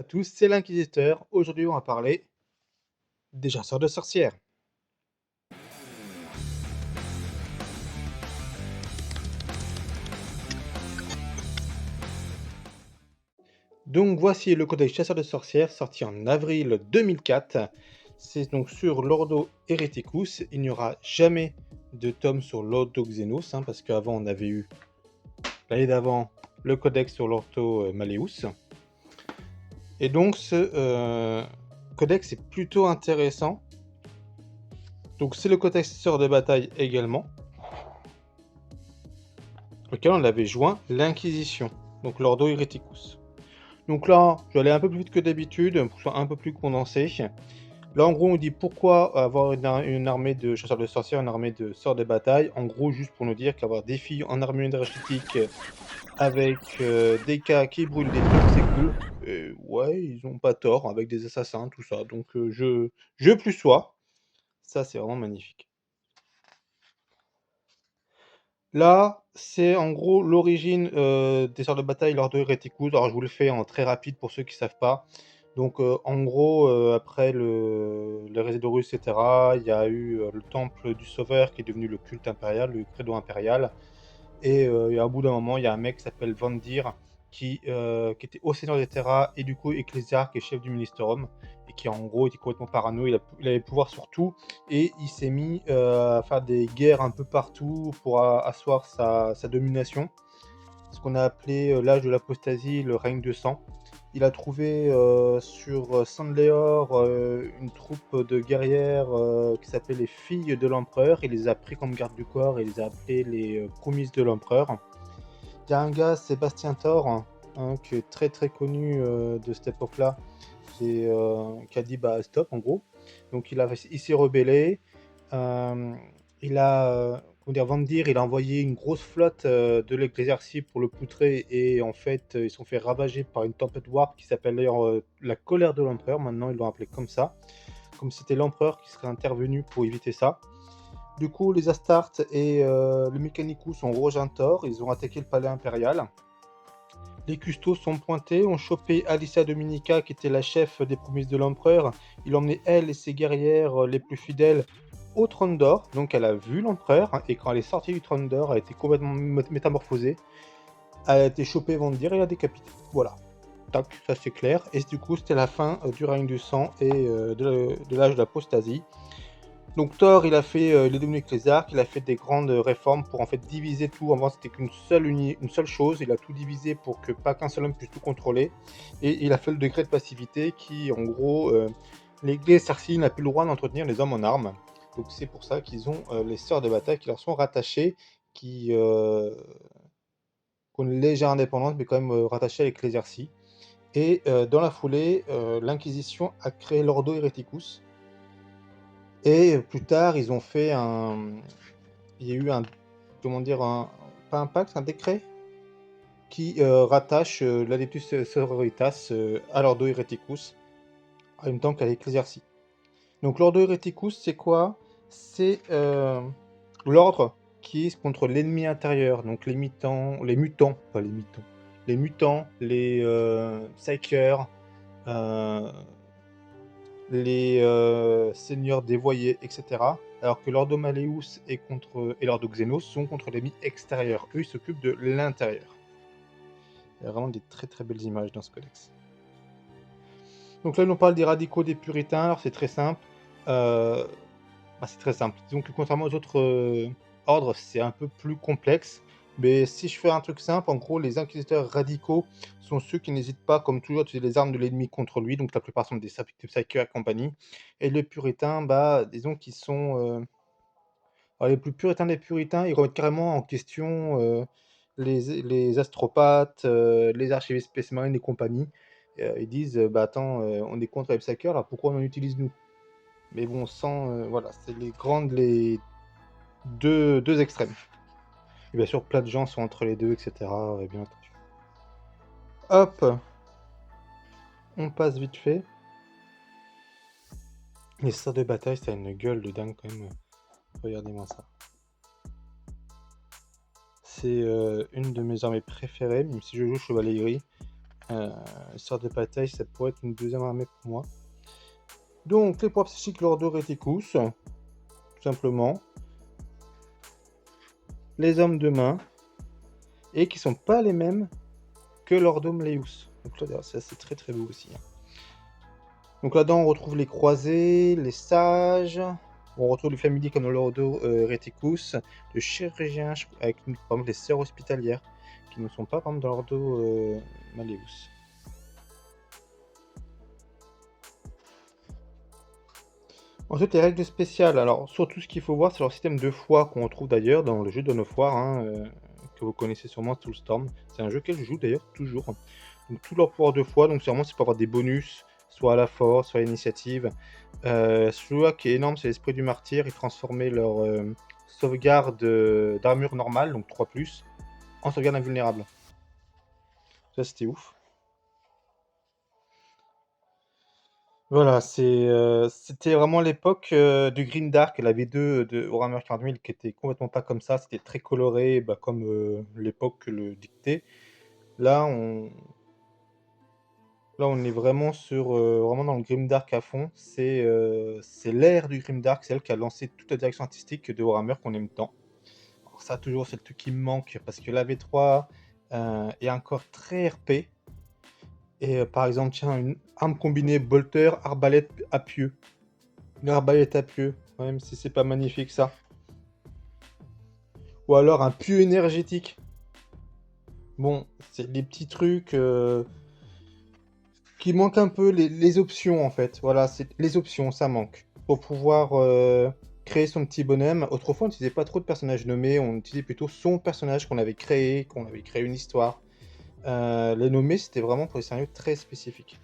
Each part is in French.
tous, c'est l'Inquisiteur. Aujourd'hui, on va parler des chasseurs de sorcières. Donc, voici le Codex chasseur de sorcières, sorti en avril 2004. C'est donc sur l'Ordo Hereticus. Il n'y aura jamais de tome sur l'Ordo Xenos, parce qu'avant, on avait eu, l'année d'avant, le Codex sur l'Ordo Malleus. Et donc, ce Codex est plutôt intéressant. Donc, c'est le Codex chasseur de bataille également, auquel on avait joint l'Inquisition, donc l'Ordo Hereticus. Donc là, je vais aller un peu plus vite que d'habitude, pour que ce soit un peu plus condensé. Là, en gros, on dit pourquoi avoir une armée de chasseurs de sorcières, une armée de sorts de bataille. En gros, juste pour nous dire qu'avoir des filles en armure énergétique avec des cas qui brûlent des trucs, c'est cool. Et ouais, ils ont pas tort, avec des assassins, tout ça. Donc, je plus sois. Ça, c'est vraiment magnifique. Là, c'est en gros l'origine des sorts de bataille lors de Hereticus. Alors, je vous le fais en très rapide pour ceux qui ne savent pas. Donc, en gros, après le Résidorus, etc., il y a eu le temple du Sauveur qui est devenu le culte impérial, le credo impérial. Et au bout d'un moment, il y a un mec qui s'appelle Vandir qui était haut seigneur des Terra et du coup ecclésiarque et chef du Ministerum. Et qui en gros était complètement parano, il avait le pouvoir sur tout. Et il s'est mis à faire des guerres un peu partout pour asseoir sa domination. Ce qu'on a appelé l'âge de l'apostasie, le règne de sang. Il a trouvé sur Sandleor une troupe de guerrières qui s'appelait les filles de l'empereur. Il les a pris comme garde du corps et les a appelées les promises de l'empereur. Il y a un gars, Sébastien Thor, qui est très très connu de cette époque-là, qui a dit bah stop en gros. Donc il s'est rebellé. Il a comment dire, Vandir, il a envoyé une grosse flotte de l'Ecclésiarchie pour le poutrer et en fait ils sont fait ravager par une tempête warp qui s'appelle d'ailleurs la colère de l'empereur. Maintenant ils l'ont appelé comme ça, comme si c'était l'empereur qui serait intervenu pour éviter ça. Du coup, les Astartes et le Mechanicus ont rejoint Thor, ils ont attaqué le palais impérial. Les custos sont pointés, ont chopé Alicia Dominica, qui était la chef des promesses de l'empereur. Ils ont emmené elle et ses guerrières les plus fidèles au trône d'or. Donc elle a vu l'empereur, et quand elle est sortie du trône d'or, elle a été complètement métamorphosée. Elle a été chopée, vont dire, et la décapitée. Voilà. Tac, ça c'est clair. Et du coup, c'était la fin du règne du sang et de l'âge de l'apostasie. Donc Thor, il est devenu ecclésiarque, il a fait des grandes réformes pour en fait diviser tout. Avant, c'était qu'une une seule chose. Il a tout divisé pour que pas qu'un seul homme puisse tout contrôler. Et il a fait le degré de passivité qui, en gros, l'Église Cersei n'a plus le droit d'entretenir les hommes en armes. Donc c'est pour ça qu'ils ont les sœurs de bataille qui leur sont rattachées, qui ont une légère indépendance, mais quand même rattachées à l'Ecclésiarchie. Et dans la foulée, l'Inquisition a créé l'Ordo Hereticus. Et plus tard, ils ont fait un. Il y a eu un. Comment dire pas un pacte, un décret qui rattache l'Adeptus Sororitas à l'Ordo Hereticus, en même temps qu'à l'Ecclésiarchie. Donc l'Ordo Hereticus, c'est quoi? C'est l'ordre qui est contre l'ennemi intérieur, donc les mutants, pas les mutants, les mutants, les psychers, les seigneurs dévoyés, etc. Alors que l'Ordo Malleus et l'Ordo Xenos sont contre l'ennemi extérieur. Eux, ils s'occupent de l'intérieur. Il y a vraiment des très très belles images dans ce codex. Donc là, on parle des radicaux des puritains. Alors c'est très simple. C'est très simple. Disons que contrairement aux autres ordres, c'est un peu plus complexe. Mais si je fais un truc simple, en gros, les inquisiteurs radicaux sont ceux qui n'hésitent pas, comme toujours, à utiliser les armes de l'ennemi contre lui. Donc la plupart sont des psychers et compagnie. Et les puritains, disons qu'ils sont... Alors, les plus puritains des puritains, ils remettent carrément en question les astropathes, les archivistes Space Marine et compagnie. Ils disent, attends, on est contre les psychers, alors pourquoi on en utilise nous? Mais bon, voilà, c'est les deux extrêmes. Et bien sûr, plein de gens sont entre les deux, etc. Bien entendu. Hop, on passe vite fait. Les sorts de bataille, ça a une gueule de dingue quand même. Regardez-moi ça. C'est une de mes armées préférées, même si je joue chevalier gris. Histoire de bataille, ça pourrait être une deuxième armée pour moi. Donc, les pouvoirs psychiques Lordo Reticus, tout simplement. Les hommes de main, et qui sont pas les mêmes que Lordo Maleus. Donc là, c'est très très beau aussi. Donc là-dedans, on retrouve les croisés, les sages, on retrouve les familiers comme Lordo Reticus, le chirurgien, avec par exemple les sœurs hospitalières, qui ne sont pas par exemple dans l'Ordo Maleus. Ensuite, les règles spéciales. Alors, surtout ce qu'il faut voir, c'est leur système de foi qu'on retrouve d'ailleurs dans le jeu Dawn of War, hein, que vous connaissez sûrement, Soulstorm. C'est un jeu que je joue d'ailleurs toujours. Donc, tout leur pouvoir de foi, donc c'est pour avoir des bonus, soit à la force, soit à l'initiative. Celui-là qui est énorme, c'est l'esprit du martyr. Ils transformaient leur sauvegarde d'armure normale, donc 3+, en sauvegarde invulnérable. Ça, c'était ouf. Voilà, c'était vraiment l'époque du Grimdark, la V2 de Warhammer 40 000 qui était complètement pas comme ça, c'était très coloré, bah, comme l'époque le dictait. Là, on, là, on est vraiment vraiment dans le Grimdark à fond. C'est l'ère du Grimdark, c'est elle qui a lancé toute la direction artistique de Warhammer qu'on aime tant. Alors ça, toujours, c'est le truc qui me manque parce que la V3 est encore très RP. Et par exemple, tiens, une arme combinée bolter, arbalète à pieu. Une arbalète à pieu, ouais, même si c'est pas magnifique ça. Ou alors un pieu énergétique. Bon, c'est des petits trucs qui manquent un peu, les options en fait. Voilà, c'est les options, ça manque. Pour pouvoir créer son petit bonhomme. Autrefois, on n'utilisait pas trop de personnages nommés, on utilisait plutôt son personnage qu'on avait créé une histoire. Les nommés, c'était vraiment pour des scénarios très spécifiques.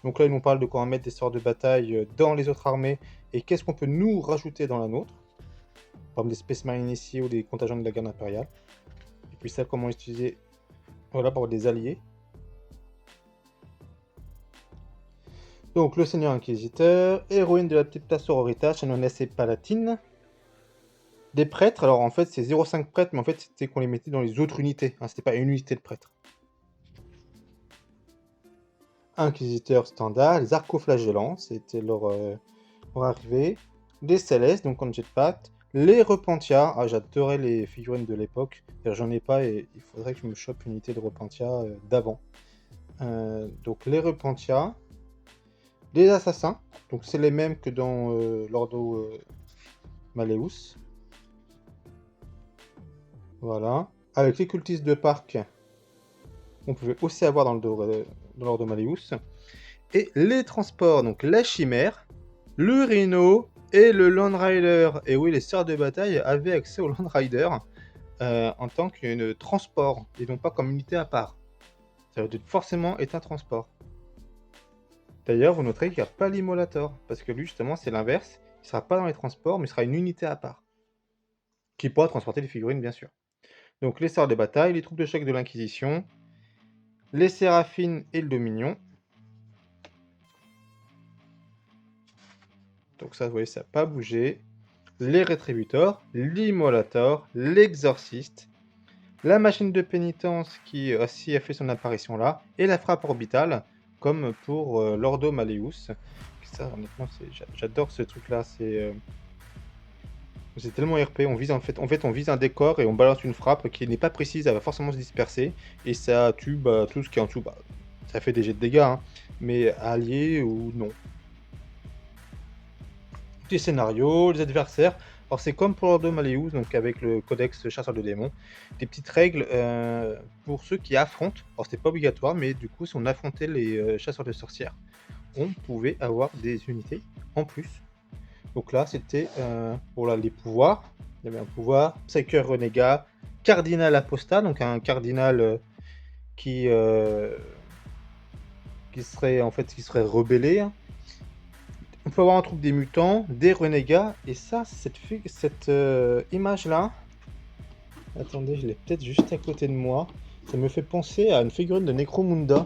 Donc là, ils nous parlent de comment mettre des sorts de bataille dans les autres armées et qu'est-ce qu'on peut nous rajouter dans la nôtre. Par exemple des Space Marines ici ou des contingents de la garde impériale. Et puis ça, comment utiliser voilà, pour des alliés. Donc le Seigneur Inquisiteur, héroïne de la petite sororita, Chanoness et Palatine. Des prêtres, alors en fait c'est 0,5 prêtres, mais en fait c'était qu'on les mettait dans les autres unités, hein, c'était pas une unité de prêtres. Inquisiteur standard, les arcoflagellants, c'était leur arrivée. Les Célestes, donc en jetpack. Les Repentia, ah, j'adorais les figurines de l'époque, j'en ai pas et il faudrait que je me chope une unité de Repentia d'avant. Donc les Repentia, les Assassins, donc c'est les mêmes que dans l'Ordo Maleus. Voilà. Avec les cultistes de parc, on pouvait aussi avoir dans l'Ordo Maleus. Et les transports, donc la chimère, le rhino et le Land Rider. Et oui, les sœurs de bataille avaient accès au Land Rider en tant qu'un transport, et non pas comme unité à part. Ça doit forcément être un transport. D'ailleurs, vous noterez qu'il n'y a pas l'Immolator, parce que lui, justement, c'est l'inverse. Il ne sera pas dans les transports, mais il sera une unité à part. Qui pourra transporter les figurines, bien sûr. Donc, les sœurs de bataille, les troupes de choc de l'Inquisition, les Séraphines et le Dominion. Donc ça, vous voyez, ça n'a pas bougé. Les Rétributors, l'Immolator, l'Exorciste, la machine de pénitence qui aussi a fait son apparition là, et la frappe orbitale, comme pour l'Ordo Maleus. Ça, honnêtement, j'adore ce truc-là. C'est tellement RP. On vise on vise un décor et on balance une frappe qui n'est pas précise, elle va forcément se disperser et ça tue tout ce qui est en dessous. Bah, ça fait des jets de dégâts, hein, mais alliés ou non. Les scénarios, les adversaires. Alors c'est comme pour l'Ordo Maleus, donc avec le codex chasseur de démons, des petites règles pour ceux qui affrontent. Alors c'était pas obligatoire, mais du coup si on affrontait les chasseurs de sorcières, on pouvait avoir des unités en plus. Donc là c'était pour les pouvoirs. Il y avait un pouvoir, Psyker Renégat, Cardinal Apostat, donc un cardinal qui serait rebellé, hein. On peut avoir un troupe des mutants, des renégats, et ça, cette image-là, attendez, je l'ai peut-être juste à côté de moi, ça me fait penser à une figurine de Necromunda,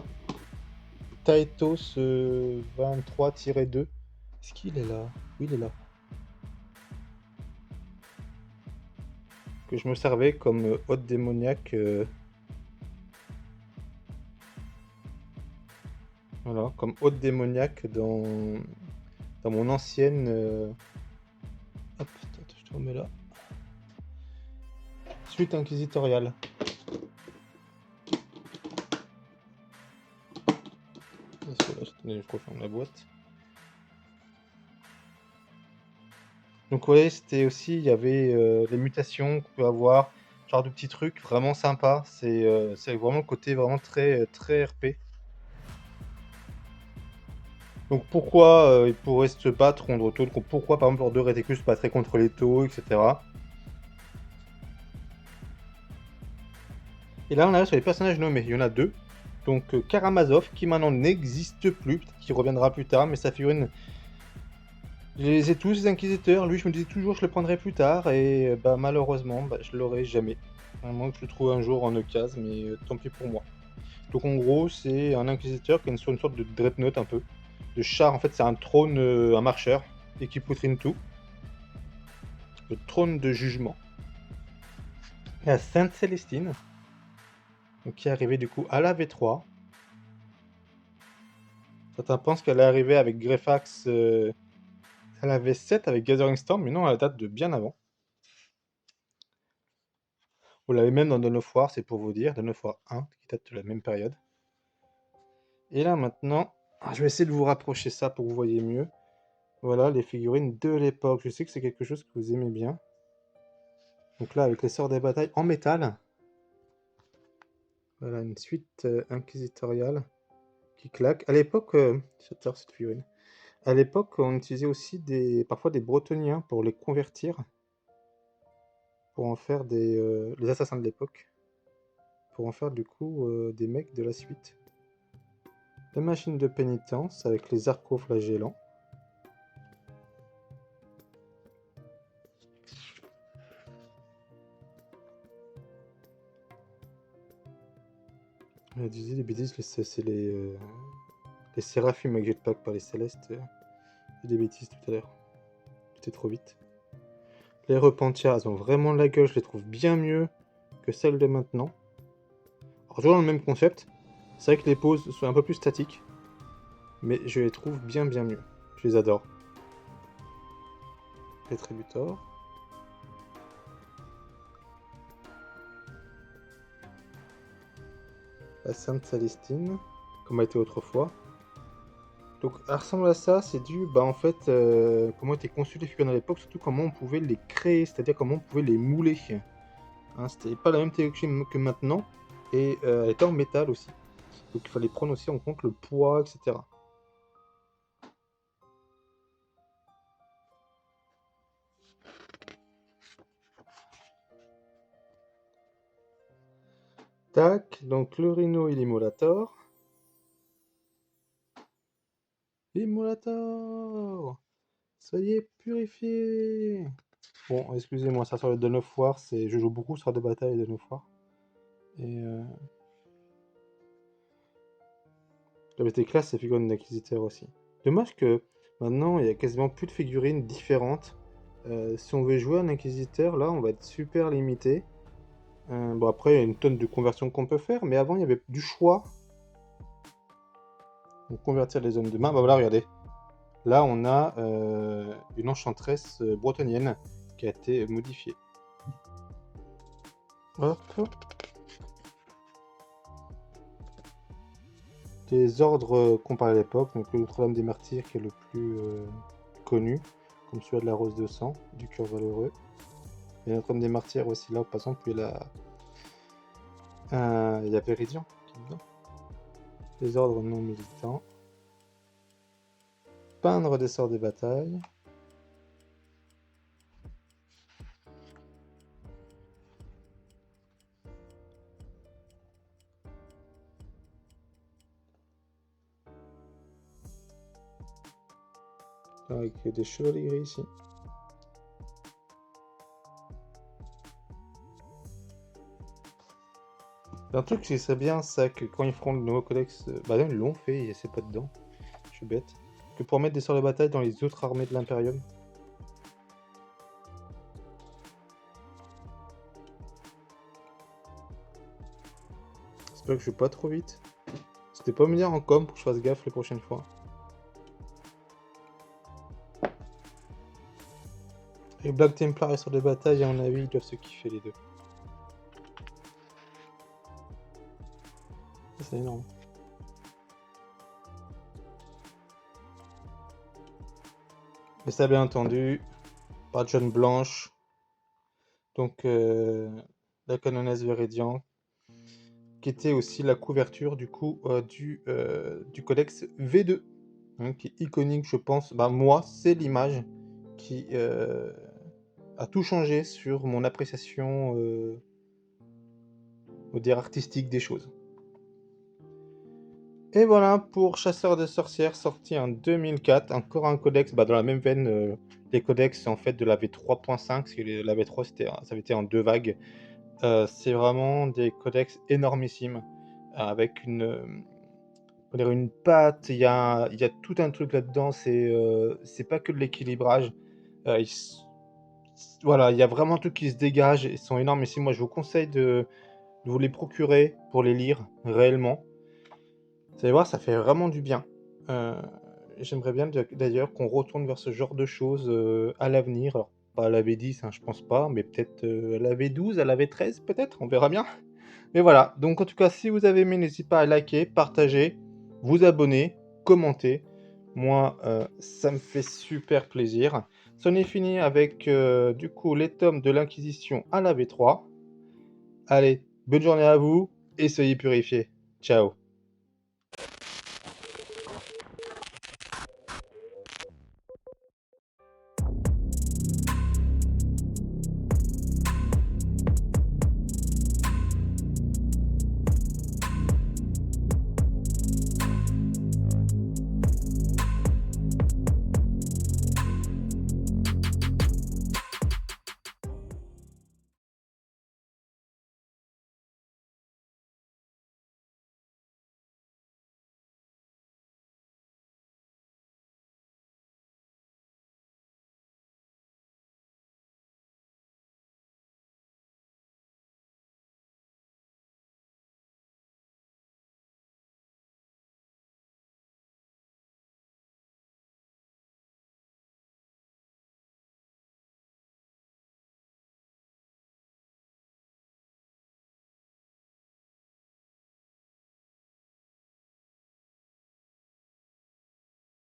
Taetos 23-2. Est-ce qu'il est là? Oui, il est là. Que je me servais comme hôte démoniaque. Voilà, comme hôte démoniaque dans mon ancienne... Hop, attends, je te remets là. Suite inquisitoriale. Je referme la boîte. Donc ouais, c'était aussi, il y avait les mutations qu'on peut avoir, genre de petits trucs vraiment sympas. C'est vraiment le côté vraiment très RP. Donc pourquoi ils pourraient se battre contre Tau, pourquoi par exemple leurs deux réticules se battraient contre les Tau, etc. Et là on arrive sur les personnages nommés, il y en a deux. Donc Karamazov qui maintenant n'existe plus, peut-être qu'il reviendra plus tard, mais sa figurine... Je les ai tous, les inquisiteurs, lui je me disais toujours je le prendrai plus tard, et bah malheureusement bah, je l'aurai jamais. À moins que je le trouve un jour en occasion, mais tant pis pour moi. Donc en gros c'est un inquisiteur qui est une sorte de dreadnought un peu. De char, en fait c'est un trône, un marcheur, et qui poutrine tout. Le trône de jugement. Et à Sainte-Célestine, donc qui est arrivée du coup à la V3. Certains pensent qu'elle est arrivée avec Greyfax à la V7 avec Gathering Storm, mais non, elle date de bien avant. Vous l'avez même dans Dawn of War, c'est pour vous dire, Dawn of War 1, qui date de la même période. Et là maintenant, je vais essayer de vous rapprocher ça pour que vous voyez mieux. Voilà les figurines de l'époque. Je sais que c'est quelque chose que vous aimez bien. Donc là, avec les sorts des batailles en métal. Voilà, une suite inquisitoriale qui claque. À l'époque, j'adore cette figurine. À l'époque, on utilisait aussi parfois des bretoniens pour les convertir. Pour en faire les assassins de l'époque. Pour en faire du coup des mecs de la suite. La machine de pénitence avec les arcoflagellants. Je disais des bêtises, c'est les Séraphim avec jetpack par les Célestes. J'ai des bêtises tout à l'heure. J'étais trop vite. Les repentirs, elles ont vraiment la gueule, je les trouve bien mieux que celles de maintenant. Alors, toujours dans le même concept. C'est vrai que les poses sont un peu plus statiques. Mais je les trouve bien mieux. Je les adore. Les Tributors. La Sainte Célestine, comme a été autrefois. Donc, elle ressemble à ça, c'est dû, bah en fait, comment étaient conçues les figurines à l'époque, surtout comment on pouvait les créer, c'est-à-dire comment on pouvait les mouler. Hein, c'était pas la même technologie que maintenant, et elle était en métal aussi. Donc il fallait prendre aussi en compte le poids, etc. Tac, donc le Rhino et l'Immolator. Immolator! Soyez purifiés! Bon, excusez-moi, ça sur le Dawn of War, je joue beaucoup sur de bataille et Dawn of War. Et j'avais été classe ces figurines d'inquisiteur aussi. Dommage que maintenant il y a quasiment plus de figurines différentes. Si on veut jouer un inquisiteur, là on va être super limité. Bon après il y a une tonne de conversions qu'on peut faire, mais avant il y avait du choix. Donc convertir les hommes de main, bah voilà regardez. Là on a une enchanteresse bretonienne qui a été modifiée. Hop. Des ordres comparés à l'époque, donc le Notre-Dame des Martyrs qui est le plus connu, comme celui de la Rose de Sang, du Cœur Valeureux. Et Notre-Dame des Martyrs aussi là, par exemple, il y a Véridian qui est dedans. Les ordres non militants. Peindre des sorts des batailles. Avec des chevaliers gris ici. Un truc qui serait bien, c'est que quand ils feront le nouveau codex, bah non, ils l'ont fait, et c'est pas dedans. Je suis bête. Que pour mettre des sorts de bataille dans les autres armées de l'Imperium. J'espère que je vais pas trop vite. N'hésitez pas à me dire en com pour que je fasse gaffe les prochaines fois. Et Black Templar et sur des batailles, à mon avis, ils doivent se kiffer les deux. C'est énorme. Et ça, bien entendu, par John Blanche, donc la canonesse Véridian, qui était aussi la couverture du coup du codex V2, hein, qui est iconique, je pense. Bah, moi, c'est l'image qui a tout changé sur mon appréciation on dire artistique des choses. Et voilà pour Chasseur de sorcières, sorti en 2004, encore un codex dans la même veine des codex en fait de la V3.5, parce que la V3 ça avait été en 2 vagues. C'est vraiment des codex énormissimes, avec une patte, il y a tout un truc là-dedans, c'est pas que de l'équilibrage. Voilà, il y a vraiment tout qui se dégage, ils sont énormes ici. Moi je vous conseille de vous les procurer pour les lire réellement. Vous allez voir, ça fait vraiment du bien. J'aimerais bien d'ailleurs qu'on retourne vers ce genre de choses à l'avenir. Alors, pas à la V10, hein, je pense pas, mais peut-être à la V12, à la V13, peut-être, on verra bien. Mais voilà, donc en tout cas, si vous avez aimé, n'hésitez pas à liker, partager, vous abonner, commenter. Moi, ça me fait super plaisir. C'en est fini avec du coup les tomes de l'Inquisition à la V3. Allez, bonne journée à vous et soyez purifiés. Ciao.